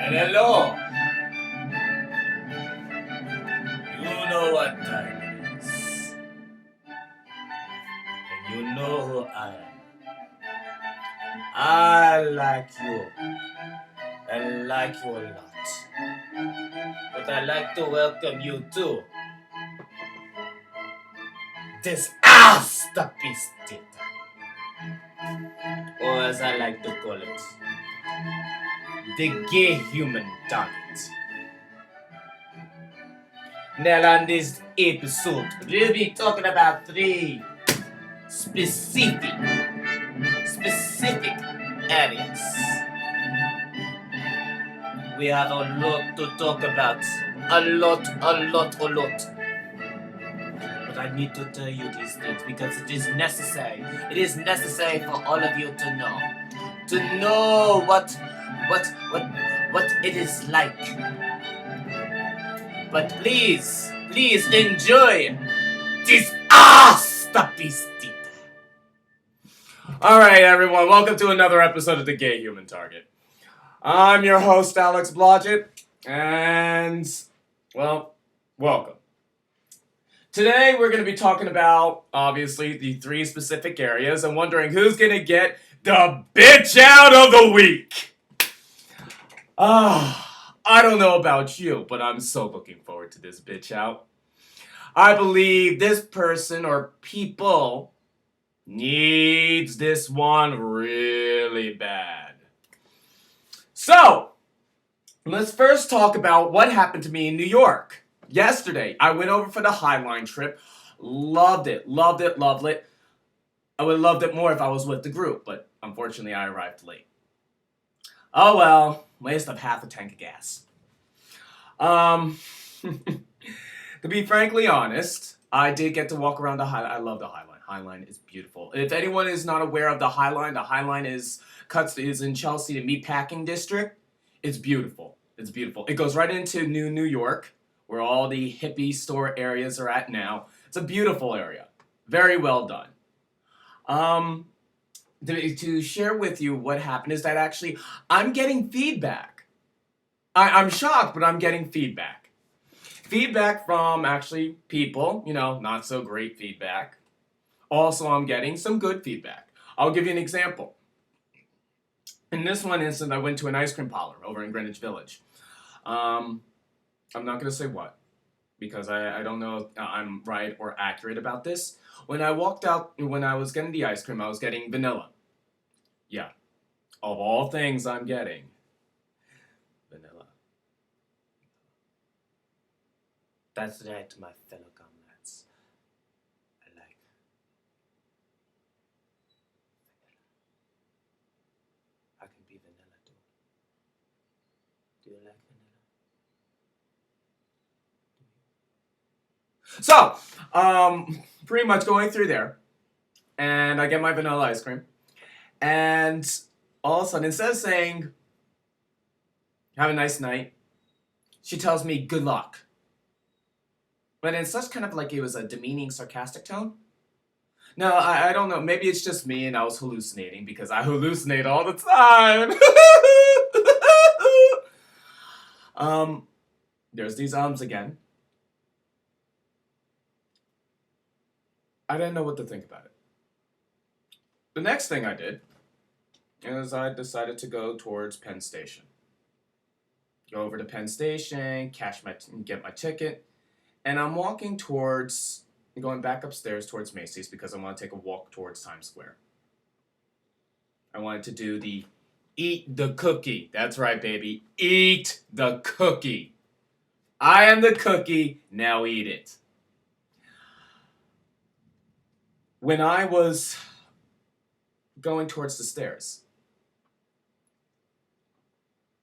Hello. You know what time it is. And you know who I am. I like you. I like you a lot. But I'd like to welcome you to this masterpiece theater. Or as I like to call it, the gay human target. Now on this episode, we'll be talking about three specific areas. We have a lot to talk about. A lot. But I need to tell you these things because it is necessary. It is necessary for all of you to know. To know what it is like. But please enjoy this masterpiece. Alright everyone, welcome to another episode of The Gay Human Target. I'm your host, Alex Blodgett, and, well, welcome. Today we're going to be talking about, obviously, the three specific areas and wondering who's going to get the bitch out of the week. I don't know about you, but I'm so looking forward to this bitch out. I believe this person or people needs this one really bad. So, let's first talk about what happened to me in New York. Yesterday, I went over for the Highline trip. Loved it. I would have loved it more if I was with the group, but unfortunately I arrived late. Oh well, waste of half a tank of gas. To be frankly honest, I did get to walk around the Highline. I love the Highline. Highline is beautiful. If anyone is not aware of the Highline is in Chelsea, the Meatpacking District. It's beautiful. It goes right into New York, where all the hippie store areas are at now. It's a beautiful area. Very well done. To share with you what happened is that actually I'm getting feedback. I'm shocked, but I'm getting feedback. Feedback from actually people, not so great feedback. Also, I'm getting some good feedback. I'll give you an example. In this one instance, I went to an ice cream parlor over in Greenwich Village. I'm not going to say what, because I don't know if I'm right or accurate about this. When I walked out, when I was getting the ice cream, I was getting vanilla. Yeah. Of all things, I'm getting vanilla. That's right, my fellow comrades. I like vanilla. I can be vanilla too. Do you like vanilla? So, pretty much going through there, and I get my vanilla ice cream, and all of a sudden, instead of saying, have a nice night, she tells me, good luck. But in such kind of like it was a demeaning, sarcastic tone. No, I don't know. Maybe it's just me and I was hallucinating because I hallucinate all the time. There's these again. I didn't know what to think about it. The next thing I did is I decided to go towards Penn Station. Go over to Penn Station, get my ticket, and I'm going back upstairs towards Macy's because I want to take a walk towards Times Square. I wanted to do the eat the cookie. That's right, baby. Eat the cookie. I am the cookie, now eat it. When I was going towards the stairs,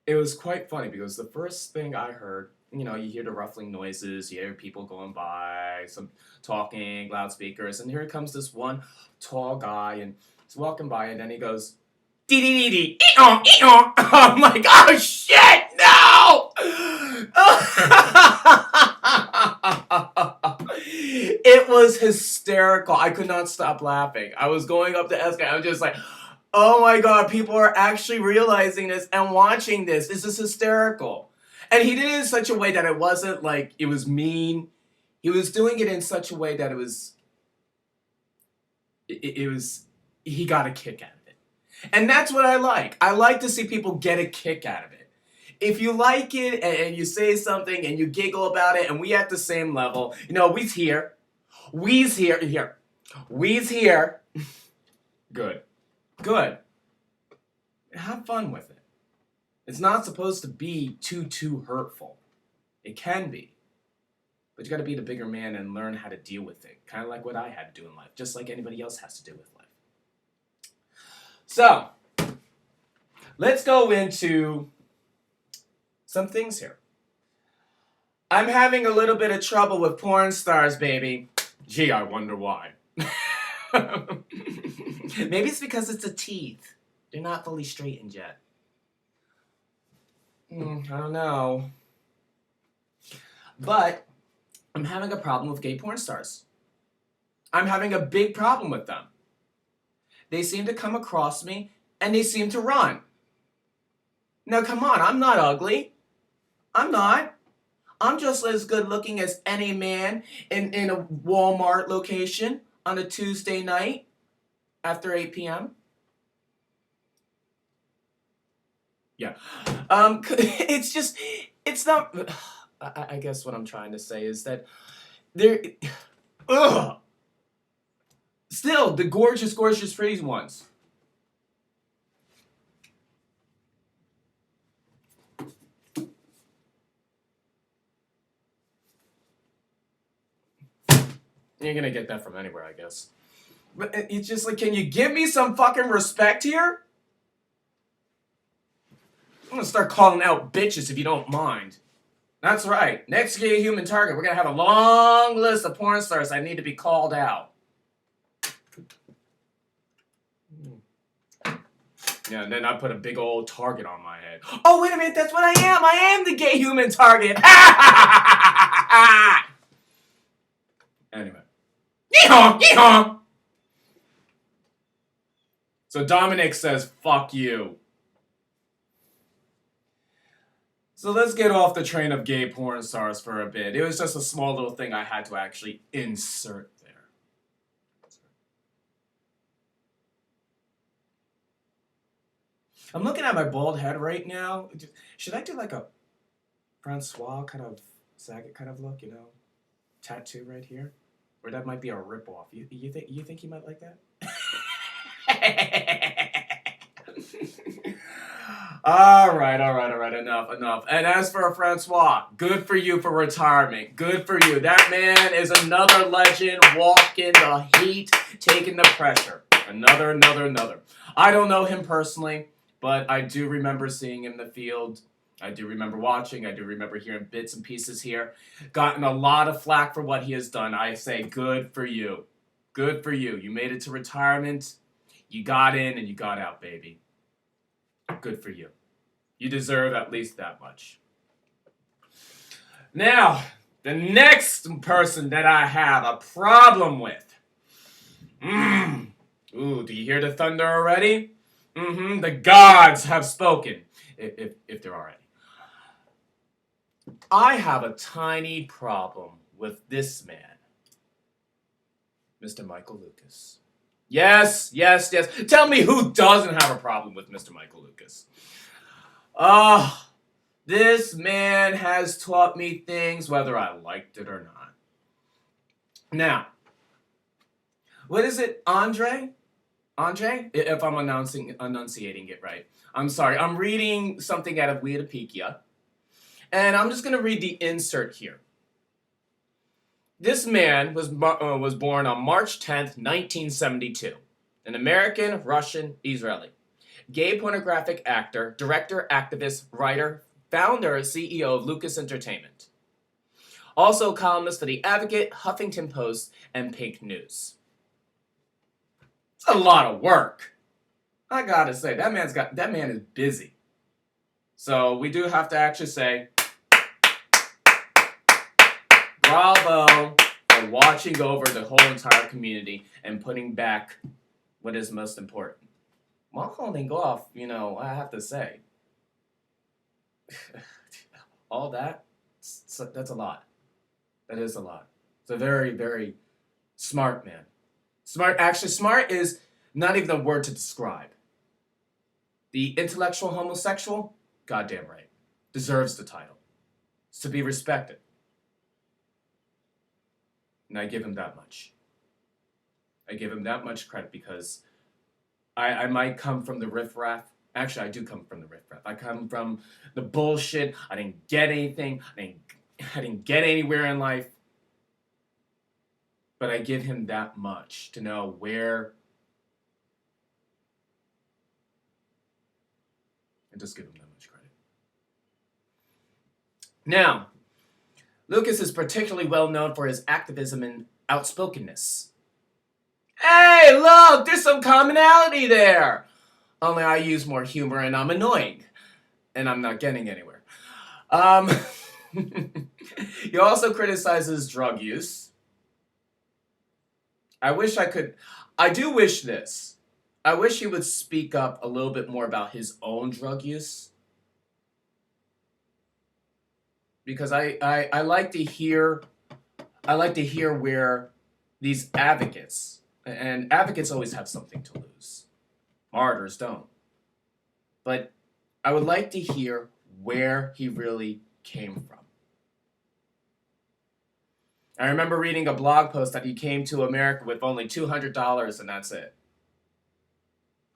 it was quite funny because the first thing I heard, you hear the ruffling noises, you hear people going by, some talking, loudspeakers, and here comes this one tall guy, and he's walking by, and then he goes, dee-dee-dee-dee, ee-oh. I'm like, oh shit, no! It was hysterical. I could not stop laughing. I was going up the escalator, I was just like, Oh my god, people are actually realizing this and watching this. This is hysterical. And he did it in such a way that it wasn't like it was mean. He was doing it in such a way that it was, he got a kick out of it. And that's what I like. I like to see people get a kick out of it. If you like it and you say something and you giggle about it and we at the same level, you know, we's here. We's here. Here. We's here. Good. Good. Have fun with it. It's not supposed to be too hurtful. It can be. But you gotta be the bigger man and learn how to deal with it. Kind of like what I had to do in life. Just like anybody else has to do with life. So, let's go into some things here. I'm having a little bit of trouble with porn stars, baby. Gee, I wonder why. Maybe it's because it's the teeth. They're not fully straightened yet. I don't know. But I'm having a problem with gay porn stars. I'm having a big problem with them. They seem to come across me and they seem to run. Now, come on, I'm not ugly. I'm not. I'm just as good looking as any man in a Walmart location on a Tuesday night after 8 p.m. Yeah. It's just, it's not, I guess what I'm trying to say is that there, still, the gorgeous, pretty ones. You're gonna get that from anywhere, I guess. But it's just like, can you give me some fucking respect here? I'm gonna start calling out bitches if you don't mind. That's right. Next Gay Human Target, we're gonna have a long list of porn stars that need to be called out. Yeah, and then I put a big old target on my head. Oh, wait a minute, that's what I am! I am the Gay Human Target! Anyway. Yeehaw! Yeehaw! So Dominic says, fuck you. So let's get off the train of gay porn stars for a bit. It was just a small little thing I had to actually insert there. I'm looking at my bald head right now. Should I do like a Francois kind of Saget kind of look, you know? Tattoo right here? Or that might be a ripoff. You think he might like that? All right, enough. And as for Francois, good for you for retirement. Good for you. That man is another legend, walking the heat, taking the pressure. Another. I don't know him personally, but I do remember seeing him in the field. I do remember watching. I do remember hearing bits and pieces here. Gotten a lot of flack for what he has done. I say good for you. Good for you. You made it to retirement. You got in and you got out, baby. Good for you. You deserve at least that much. Now, the next person that I have a problem with. Ooh, do you hear the thunder already? The gods have spoken. If there are any. I have a tiny problem with this man. Mr. Michael Lucas. Yes. Tell me who doesn't have a problem with Mr. Michael Lucas. This man has taught me things whether I liked it or not. Now, what is it, Andre? If I'm enunciating it right. I'm sorry. I'm reading something out of Wikipedia. And I'm just going to read the insert here. This man was born on March 10th, 1972. An American, Russian, Israeli. Gay pornographic actor, director, activist, writer, founder, CEO of Lucas Entertainment. Also columnist for The Advocate, Huffington Post, and Pink News. It's a lot of work. I gotta say, that man is busy. So we do have to actually say, bravo for watching over the whole entire community and putting back what is most important. while holding off, I have to say, all that, that's a lot. That is a lot. It's a very, very smart man. Actually, smart is not even a word to describe. The intellectual homosexual, goddamn right, deserves the title. It's to be respected. And I give him that much. I give him that much credit because I might come from the riffraff. Actually, I do come from the riffraff. I come from the bullshit. I didn't get anything. I didn't get anywhere in life. But I give him that much to know where. I just give him that much credit. Now, Lucas is particularly well known for his activism and outspokenness. Hey, look, there's some commonality there. Only I use more humor and I'm annoying. And I'm not getting anywhere. He also criticizes drug use. I do wish this. I wish he would speak up a little bit more about his own drug use. Because I like to hear where these advocates, and advocates always have something to lose. Martyrs don't. But I would like to hear where he really came from. I remember reading a blog post that he came to America with only $200 and that's it.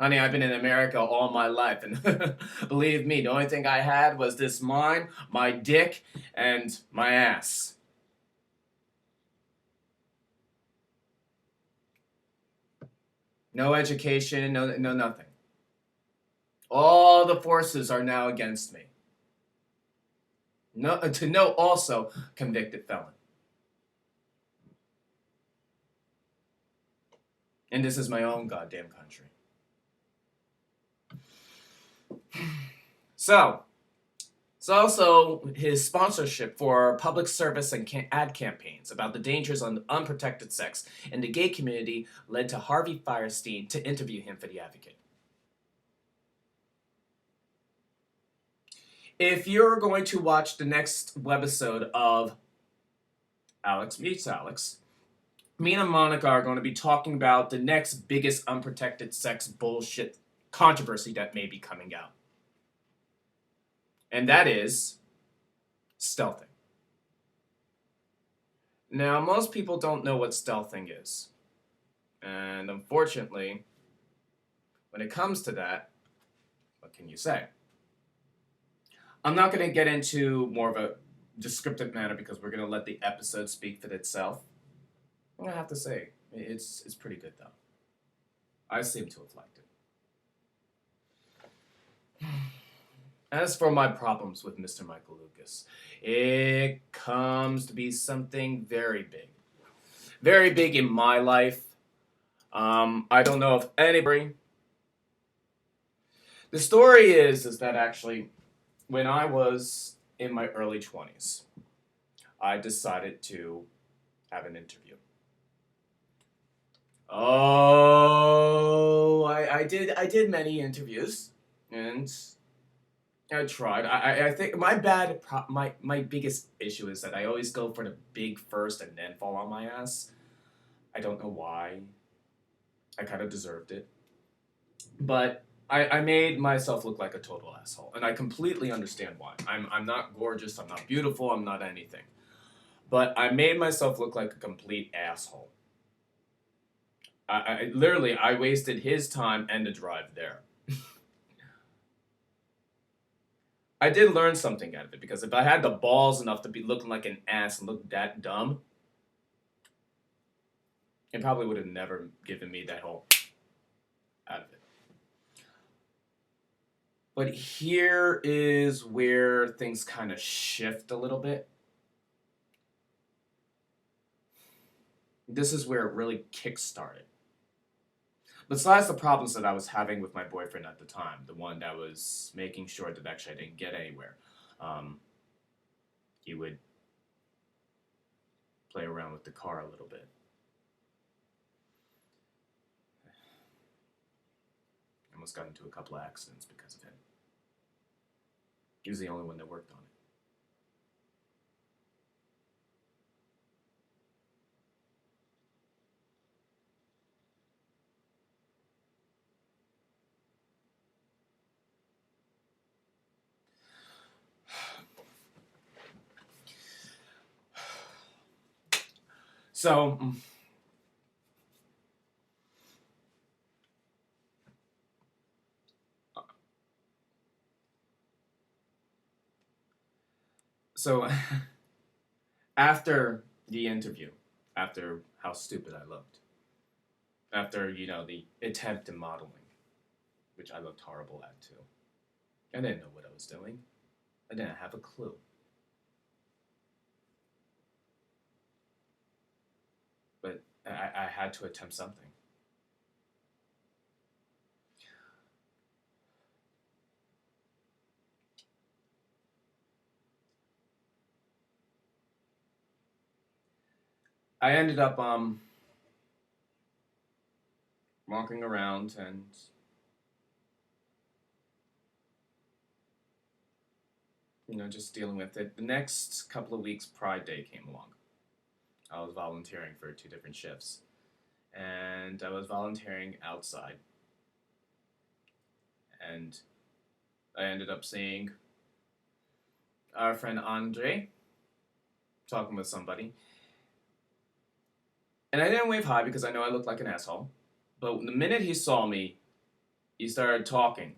Honey, I've been in America all my life, and believe me, the only thing I had was this mine, my dick, and my ass. No education, no nothing. All the forces are now against me. To know also, convicted felon. And this is my own goddamn country. So, it's also his sponsorship for public service and ad campaigns about the dangers on unprotected sex in the gay community led to Harvey Fierstein to interview him for The Advocate. If you're going to watch the next webisode of Alex Meets Alex, me and Monica are going to be talking about the next biggest unprotected sex bullshit controversy that may be coming out. And that is stealthing. Now, most people don't know what stealthing is. And unfortunately, when it comes to that, what can you say? I'm not going to get into more of a descriptive manner because we're going to let the episode speak for itself. I'm going to have to say, it's pretty good though. I seem to have liked it. As for my problems with Mr. Michael Lucas, it comes to be something very big. Very big in my life. I don't know if anybody... The story is that actually, when I was in my early 20s, I decided to have an interview. Oh, I did many interviews, and I tried. I think my biggest issue is that I always go for the big first and then fall on my ass. I don't know why. I kind of deserved it. But I made myself look like a total asshole, and I completely understand why. I'm not gorgeous, I'm not beautiful, I'm not anything. But I made myself look like a complete asshole. I literally wasted his time and the drive there. I did learn something out of it, because if I had the balls enough to be looking like an ass and look that dumb, it probably would have never given me that whole out of it. But here is where things kind of shift a little bit. This is where it really kick-started. Besides the problems that I was having with my boyfriend at the time, the one that was making sure that actually I didn't get anywhere, he would play around with the car a little bit. Almost got into a couple of accidents because of him. He was the only one that worked on it. So, so after the interview, after how stupid I looked, after, the attempt at modeling, which I looked horrible at too, I didn't know what I was doing. I didn't have a clue. But I had to attempt something. I ended up walking around and just dealing with it. The next couple of weeks, Pride Day came along. I was volunteering for 2 different shifts, and I was volunteering outside, and I ended up seeing our friend Andre talking with somebody, and I didn't wave hi because I know I looked like an asshole. But the minute he saw me, he started talking,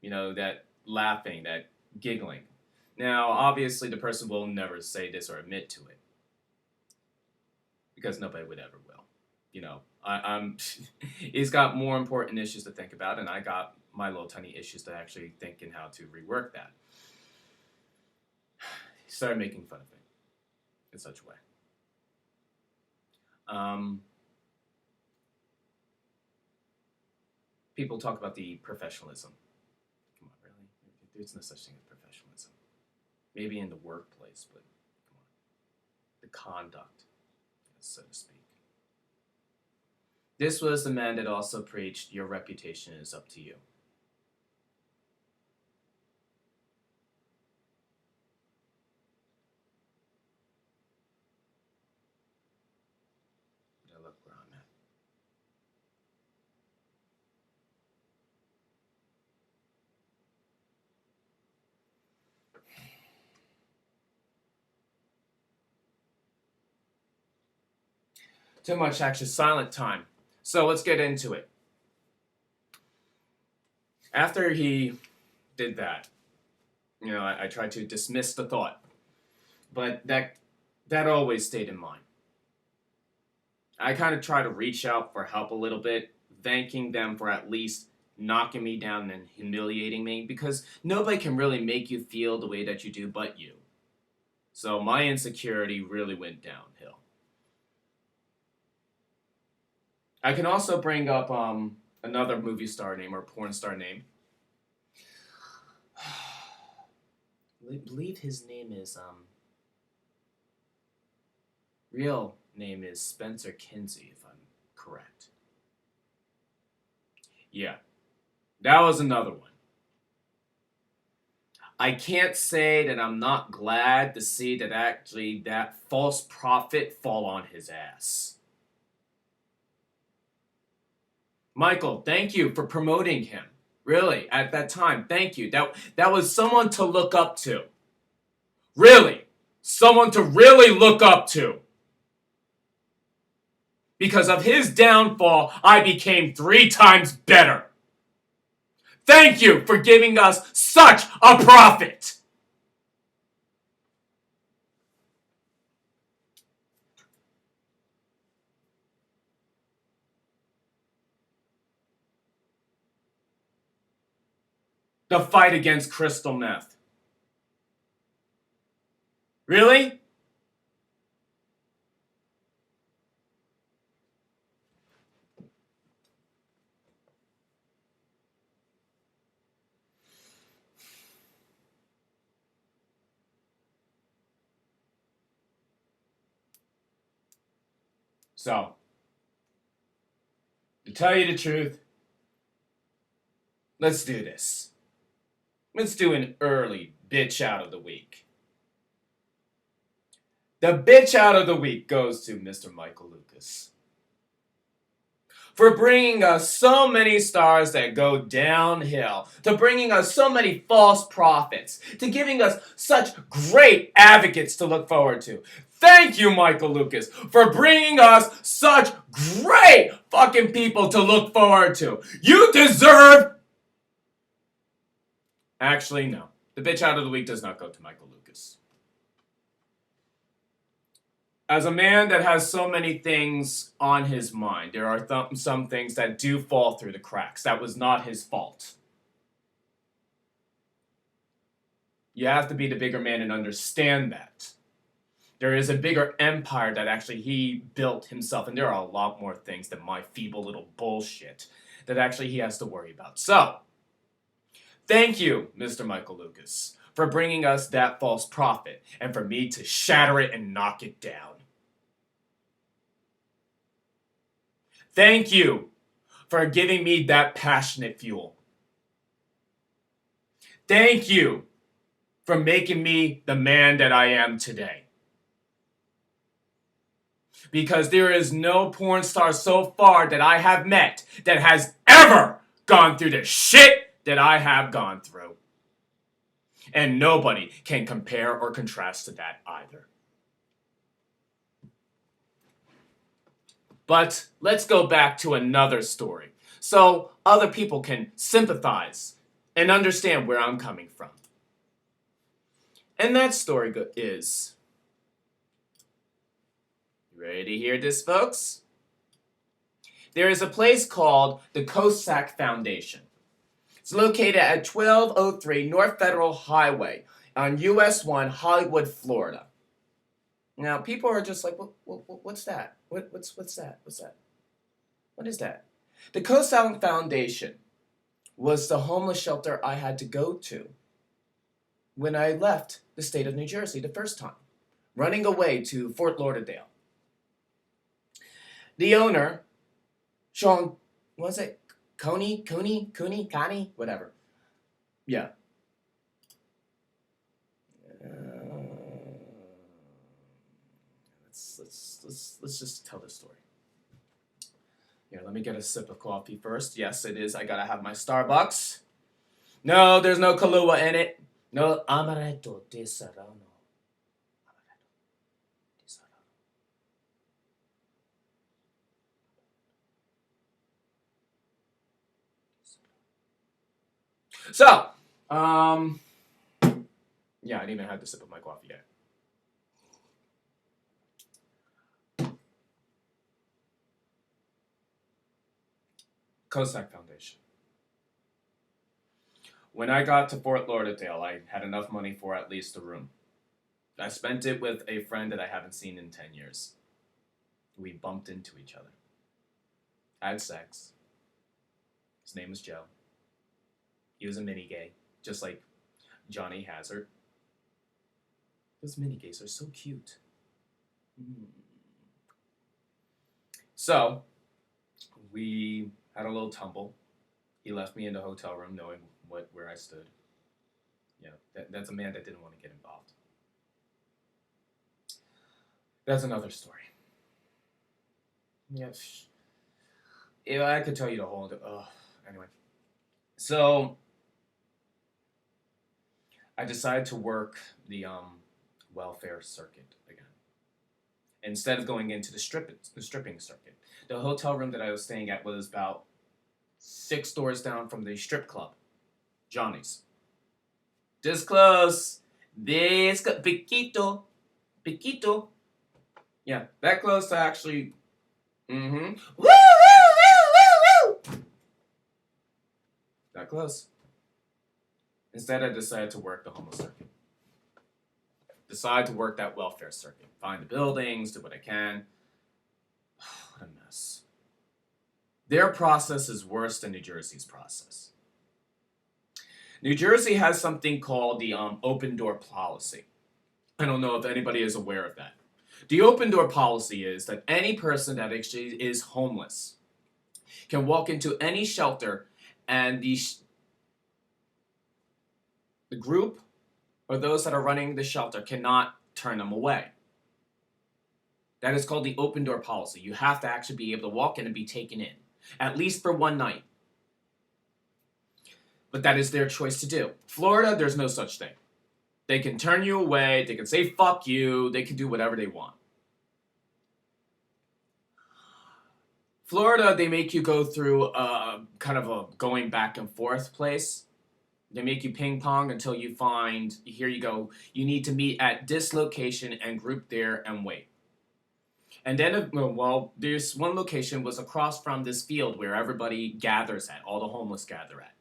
that laughing, that giggling. Now, obviously, the person will never say this or admit to it, because nobody would ever will. I'm. He's got more important issues to think about, and I got my little tiny issues to actually think in how to rework that. He started making fun of me in such a way. People talk about the professionalism. Come on, really? There's no such thing as professionalism. Maybe in the workplace, but come on. The conduct, so to speak. This was the man that also preached, your reputation is up to you. Now look where I'm at. Too much actually silent time. So let's get into it. After he did that, I tried to dismiss the thought, but that always stayed in mind. I kind of try to reach out for help a little bit, thanking them for at least knocking me down and humiliating me, because nobody can really make you feel the way that you do but you. So my insecurity really went downhill. I can also bring up another movie star name or porn star name. I believe his name is real name is Spencer Kinsey, if I'm correct. Yeah, that was another one. I can't say that I'm not glad to see that actually that false prophet fall on his ass. Michael, thank you for promoting him. Really, at that time, thank you. That was someone to look up to. Really, someone to really look up to. Because of his downfall, I became 3 times better. Thank you for giving us such a prophet. The fight against crystal meth. Really? So, to tell you the truth, Let's do this. Let's do an early bitch out of the week. The bitch out of the week goes to Mr. Michael Lucas for bringing us so many stars that go downhill, to bringing us so many false prophets, to giving us such great advocates to look forward to. Thank you, Michael Lucas, for bringing us such great fucking people to look forward to. You deserve... Actually, no. The bitch out of the week does not go to Michael Lucas. As a man that has so many things on his mind, there are some things that do fall through the cracks. That was not his fault. You have to be the bigger man and understand that. There is a bigger empire that actually he built himself, and there are a lot more things than my feeble little bullshit that actually he has to worry about. So, thank you, Mr. Michael Lucas, for bringing us that false prophet, and for me to shatter it and knock it down. Thank you for giving me that passionate fuel. Thank you for making me the man that I am today. Because there is no porn star so far that I have met that has ever gone through the shit that I have gone through. And nobody can compare or contrast to that either. But let's go back to another story so other people can sympathize and understand where I'm coming from. And that story is... You ready to hear this, folks? There is a place called the Cossack Foundation. It's located at 1203 North Federal Highway on US 1, Hollywood, Florida. Now, people are just like, what's that? What's that? What's that? What is that? The Cossack Foundation was the homeless shelter I had to go to when I left the state of New Jersey the first time, running away to Fort Lauderdale. The owner, Sean, was it Connie, whatever. Yeah. Let's just tell this story. Here, let me get a sip of coffee first. Yes, it is. I gotta have my Starbucks. No, there's no Kahlua in it. No amaretto di Serrano. So, yeah, I didn't even have to sip of my coffee yet. Cossack Foundation. When I got to Fort Lauderdale, I had enough money for at least a room. I spent it with a friend that I haven't seen in 10 years. We bumped into each other. I had sex. His name was Joe. He was a mini-gay, just like Johnny Hazard. Those mini-gays are so cute. So, we had a little tumble. He left me in the hotel room knowing where I stood. Yeah, that's a man that didn't want to get involved. That's another story. Yes. Yeah, I could tell you the whole... anyway. So, I decided to work the welfare circuit again. Instead of going into the stripping circuit. The hotel room that I was staying at was about 6 doors down from the strip club, Johnny's. This close. Piquito. Yeah, that close to actually... Woo! That close. Instead, I decided to work the homeless circuit. Decide to work that welfare circuit. Find the buildings, do what I can. What a mess. Their process is worse than New Jersey's process. New Jersey has something called the open door policy. I don't know if anybody is aware of that. The open door policy is that any person that actually is homeless can walk into any shelter and The group or those that are running the shelter cannot turn them away. That is called the open door policy. You have to actually be able to walk in and be taken in, at least for one night. But that is their choice to do. Florida, there's no such thing. They can turn you away, they can say fuck you, they can do whatever they want. Florida, they make you go through kind of a going back and forth place. They make you ping pong until you find, here you go, you need to meet at this location and group there and wait. And then, well, this one location was across from this field where everybody gathers at, all the homeless gather at.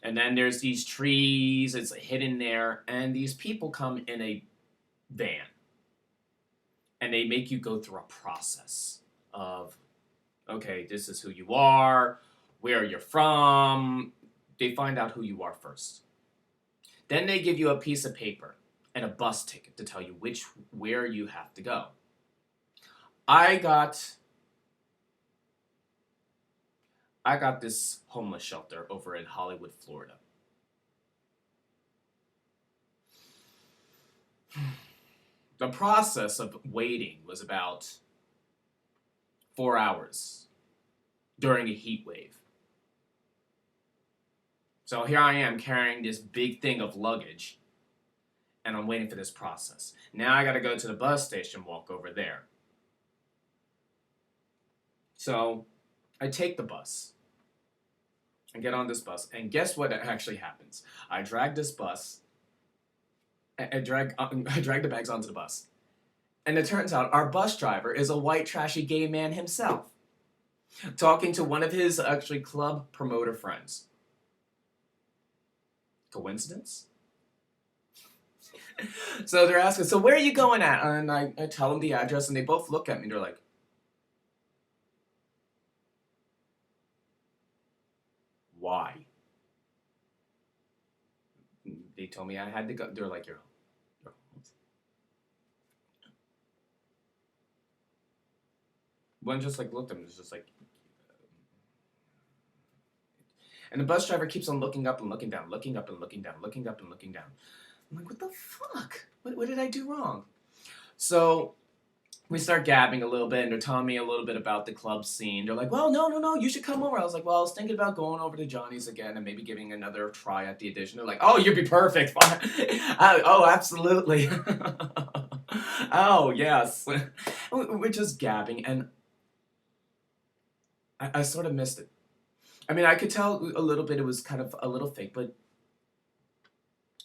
And then there's these trees, it's hidden there, and these people come in a van. And they make you go through a process of, okay, this is who you are, where you're from. They find out who you are first. Then they give you a piece of paper and a bus ticket to tell you where you have to go. I got this homeless shelter over in Hollywood, Florida. The process of waiting was about 4 hours during a heat wave. So here I am carrying this big thing of luggage, and I'm waiting for this process. Now I gotta go to the bus station, walk over there. So I take the bus and get on this bus, and guess what actually happens? I drag this bus, I drag the bags onto the bus, and it turns out our bus driver is a white trashy gay man himself, talking to one of his actually club promoter friends. Coincidence? So they're asking, so where are you going at? And I tell them the address, and they both look at me, they're like, why? They told me I had to go. They're like, you're one just like looked at me, was just like, and the bus driver keeps on looking up and looking down, looking up and looking down, looking up and looking down. I'm like, what the fuck? What did I do wrong? So we start gabbing a little bit, and they're telling me a little bit about the club scene. They're like, well, no, you should come over. I was like, well, I was thinking about going over to Johnny's again and maybe giving another try at the addition. They're like, oh, you'd be perfect. Oh, absolutely. Oh, yes. We're just gabbing, and I sort of missed it. I mean, I could tell a little bit it was kind of a little fake, but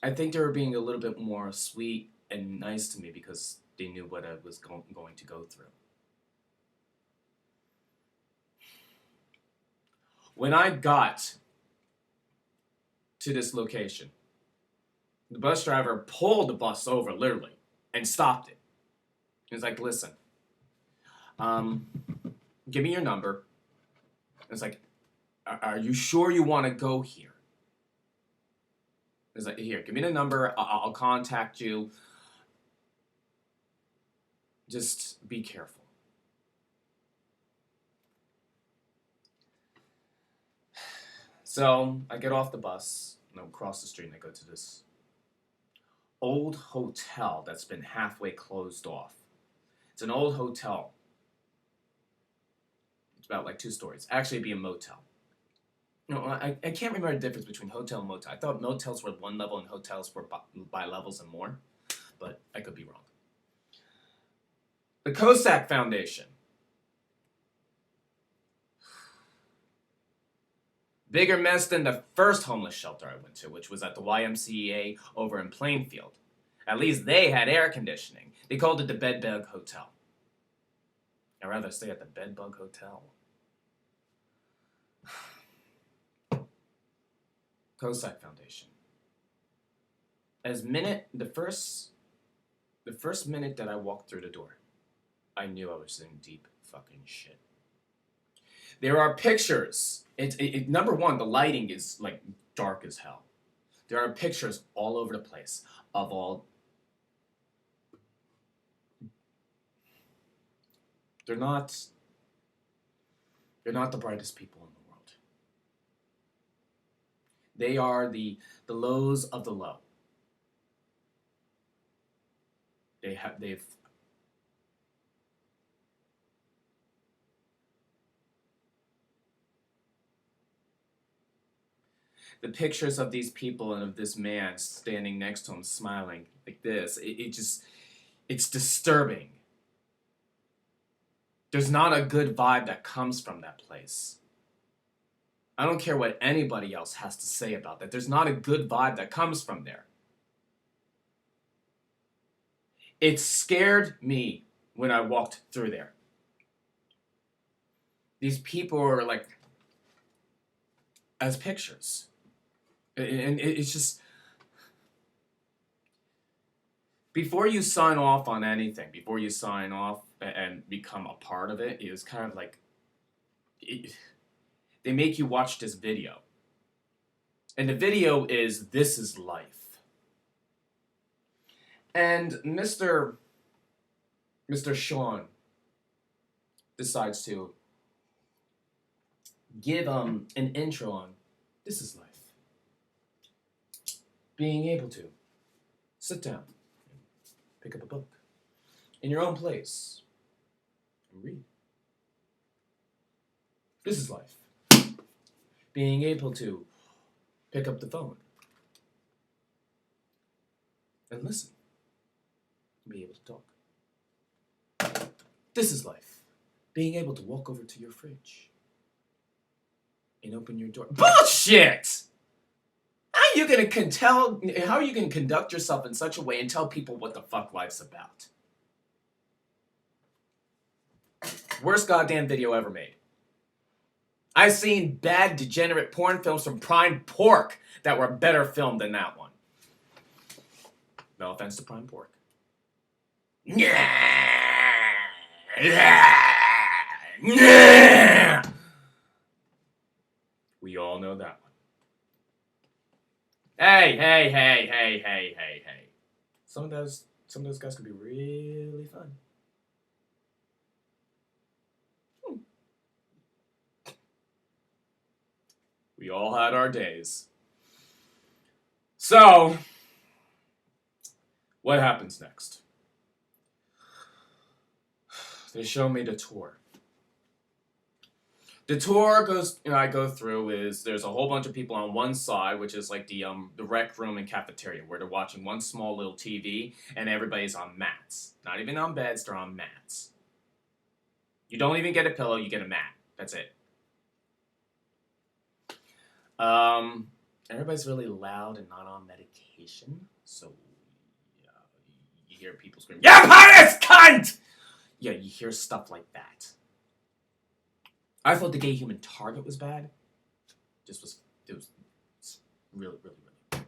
I think they were being a little bit more sweet and nice to me because they knew what I was going to go through. When I got to this location, the bus driver pulled the bus over, literally, and stopped it. He was like, listen, give me your number. It's like, are you sure you want to go here? It's like, here, give me the number. I'll contact you. Just be careful. So I get off the bus, and I cross the street, and I go to this old hotel that's been halfway closed off. It's an old hotel. It's about like 2 stories. Actually, it'd be a motel. No, I can't remember the difference between hotel and motel. I thought motels were 1 level and hotels were by levels and more, but I could be wrong. The Cossack Foundation. Bigger mess than the first homeless shelter I went to, which was at the YMCA over in Plainfield. At least they had air conditioning. They called it the Bedbug Hotel. I'd rather stay at the Bedbug Hotel. Cossack Foundation. The first minute that I walked through the door, I knew I was in deep fucking shit. There are pictures. Number one, the lighting is like dark as hell. There are pictures all over the place of all. They're not the brightest people in the world. They are the lows of the low. They've the pictures of these people and of this man standing next to him smiling like this, it's disturbing. There's not a good vibe that comes from that place. I don't care what anybody else has to say about that. There's not a good vibe that comes from there. It scared me when I walked through there. These people are like as pictures. And it's just, before you sign off on anything, before you sign off and become a part of it, it's kind of like, they make you watch this video. And the video is, this is life. And Mr. Sean decides to give an intro on this is life. Being able to sit down, pick up a book in your own place and read. This is life. Being able to pick up the phone and listen. Be able to talk. This is life. Being able to walk over to your fridge and open your door. Bullshit! How are you gonna conduct yourself in such a way and tell people what the fuck life's about? Worst goddamn video ever made. I've seen bad, degenerate porn films from Prime Pork that were better filmed than that one. No offense to Prime Pork. We all know that one. Hey. Some of those guys could be really fun. We all had our days. So, what happens next? They show me the tour. The tour goes, I go through is, there's a whole bunch of people on one side, which is like the rec room and cafeteria, where they're watching one small little TV, and everybody's on mats. Not even on beds, they're on mats. You don't even get a pillow, you get a mat. That's it. Everybody's really loud and not on medication, so you hear people scream, "Yeah, Paris, cunt!" Yeah, you hear stuff like that. I thought the gay human target was bad. It was really bad.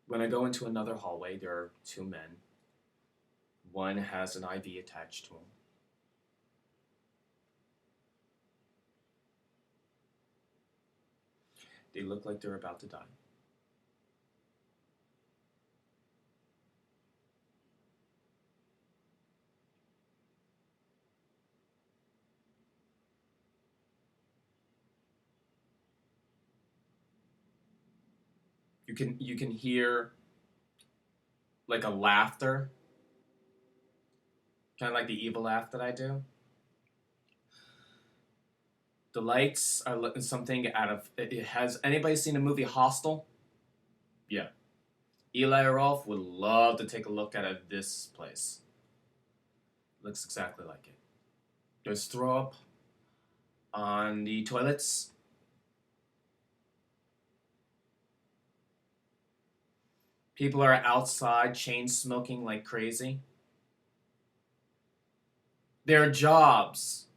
When I go into another hallway, there are two men. One has an IV attached to him. They look like they're about to die. You can hear like a laughter, kind of like the evil laugh that I do. The lights are something out of. Has anybody seen the movie Hostel? Yeah. Eli Roth would love to take a look at this place. Looks exactly like it. There's throw up on the toilets. People are outside chain smoking like crazy. Their jobs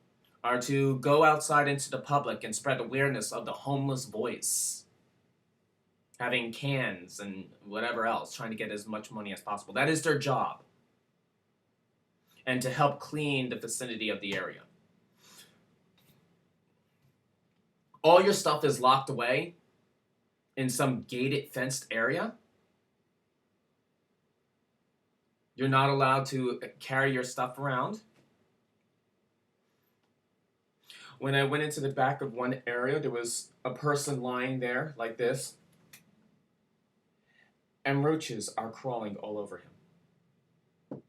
are to go outside into the public and spread awareness of the homeless voice. Having cans and whatever else, trying to get as much money as possible. That is their job. And to help clean the vicinity of the area. All your stuff is locked away in some gated, fenced area. You're not allowed to carry your stuff around. When I went into the back of one area, there was a person lying there like this, and roaches are crawling all over him.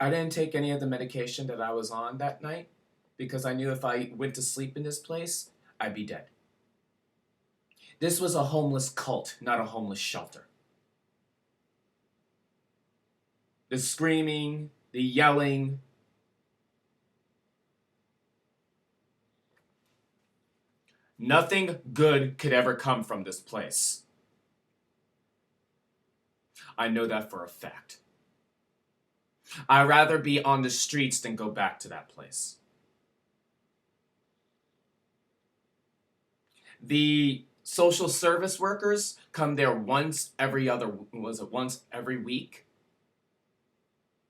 I didn't take any of the medication that I was on that night because I knew if I went to sleep in this place, I'd be dead. This was a homeless cult, not a homeless shelter. The screaming, the yelling. Nothing good could ever come from this place. I know that for a fact. I'd rather be on the streets than go back to that place. The social service workers come there once every week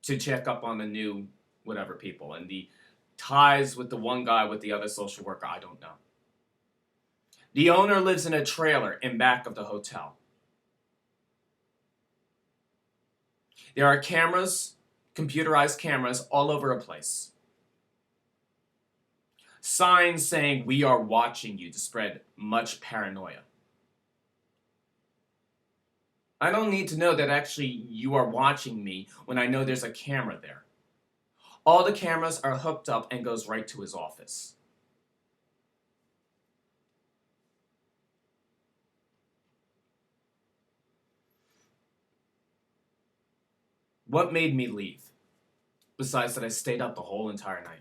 to check up on the new whatever people, and the ties with the one guy with the other social worker, I don't know. The owner lives in a trailer in back of the hotel. There are cameras, computerized cameras all over a place. Signs saying we are watching you to spread much paranoia. I don't need to know that actually you are watching me when I know there's a camera there. All the cameras are hooked up and goes right to his office. What made me leave? Besides that I stayed up the whole entire night.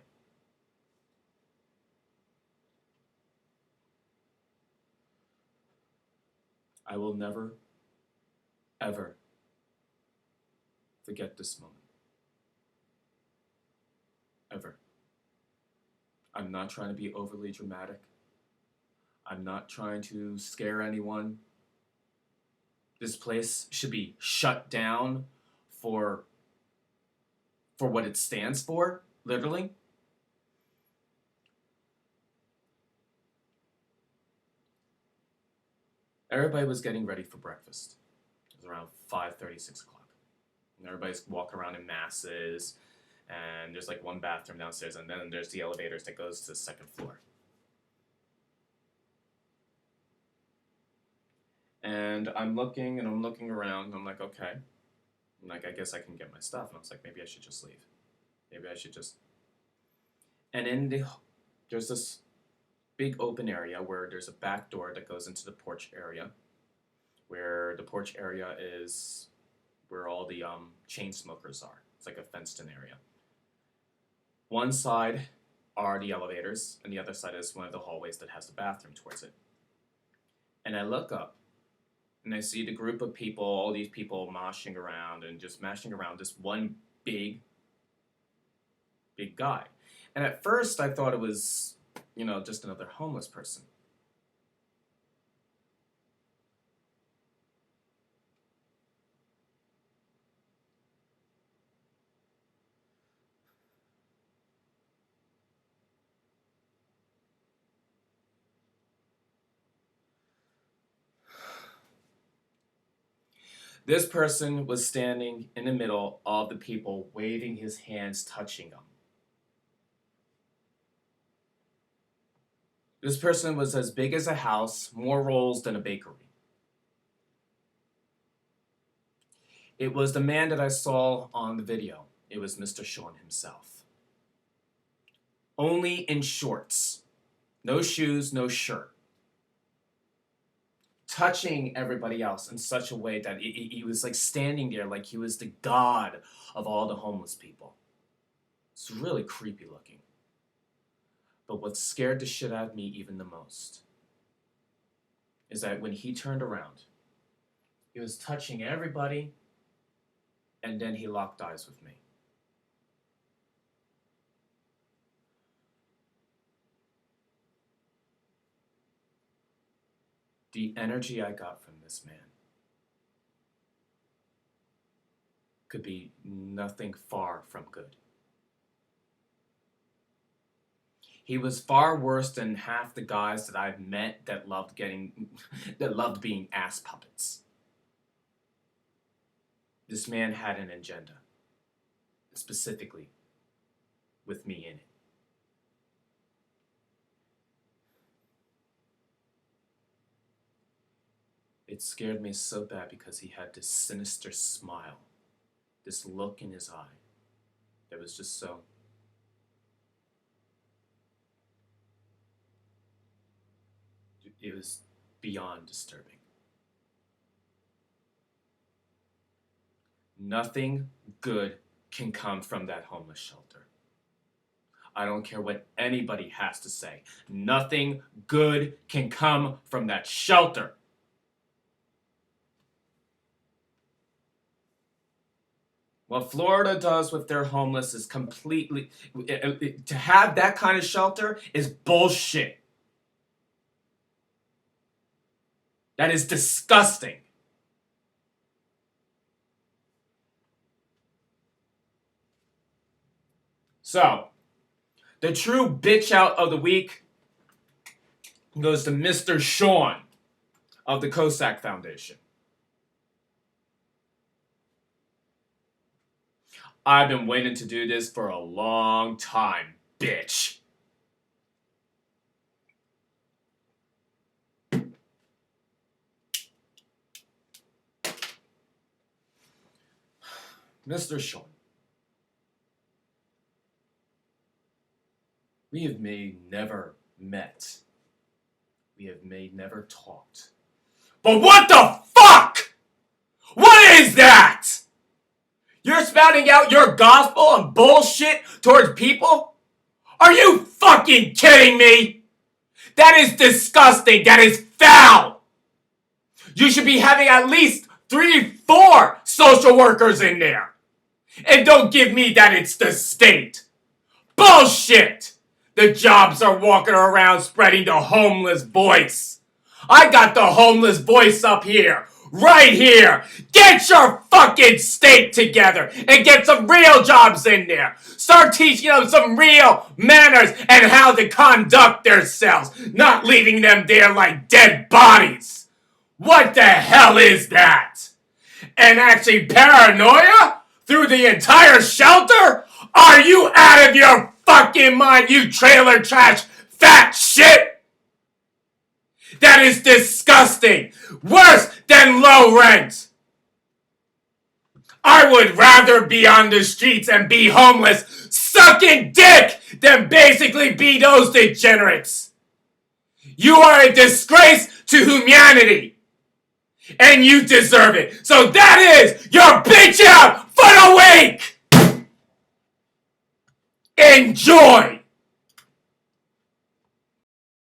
I will never, ever forget this moment. Ever. I'm not trying to be overly dramatic. I'm not trying to scare anyone. This place should be shut down for what it stands for, literally. Everybody was getting ready for breakfast. It was around 5:30, 6 o'clock. And everybody's walking around in masses, and there's like one bathroom downstairs, and then there's the elevators that goes to the second floor. And I'm looking around, and I'm like, okay. I'm like, I guess I can get my stuff. And I was like, maybe I should just leave. Maybe I should just. And there's this big open area where there's a back door that goes into the porch area, where the porch area is where all the chain smokers are. It's like a fenced-in area. One side are the elevators, and the other side is one of the hallways that has the bathroom towards it. And I look up, and I see the group of people, all these people moshing around and just mashing around this one big guy. And at first I thought it was, just another homeless person. This person was standing in the middle of the people, waving his hands, touching them. This person was as big as a house, more rolls than a bakery. It was the man that I saw on the video. It was Mr. Sean himself. Only in shorts. No shoes, no shirt. Touching everybody else in such a way that he was like standing there like he was the god of all the homeless people. It's really creepy looking. But what scared the shit out of me even the most is that when he turned around, he was touching everybody, and then he locked eyes with me. The energy I got from this man could be nothing far from good. He was far worse than half the guys that I've met that loved being ass puppets. This man had an agenda, specifically with me in it. It scared me so bad because he had this sinister smile, this look in his eye that was just so... It was beyond disturbing. Nothing good can come from that homeless shelter. I don't care what anybody has to say. Nothing good can come from that shelter. What Florida does with their homeless is completely... To have that kind of shelter is bullshit. That is disgusting. So, the true bitch out of the week goes to Mr. Sean of the Cossack Foundation. I've been waiting to do this for a long time, bitch. Mr. Sean, we have never met. We have never talked. But what the fuck? What is that? You're spouting out your gospel and bullshit towards people? Are you fucking kidding me? That is disgusting. That is foul. You should be having at least 3-4 social workers in there. And don't give me that it's the state. Bullshit. The jobs are walking around spreading the homeless voice. I got the homeless voice up here. Right here. Get your fucking state together and get some real jobs in there. Start teaching them some real manners and how to conduct themselves, not leaving them there like dead bodies. What the hell is that? And actually paranoia through the entire shelter? Are you out of your fucking mind, you trailer trash fat shit? That is disgusting. Worse than low rent. I would rather be on the streets and be homeless, sucking dick, than basically be those degenerates. You are a disgrace to humanity. And you deserve it. So that is your bitch out for the week. Enjoy.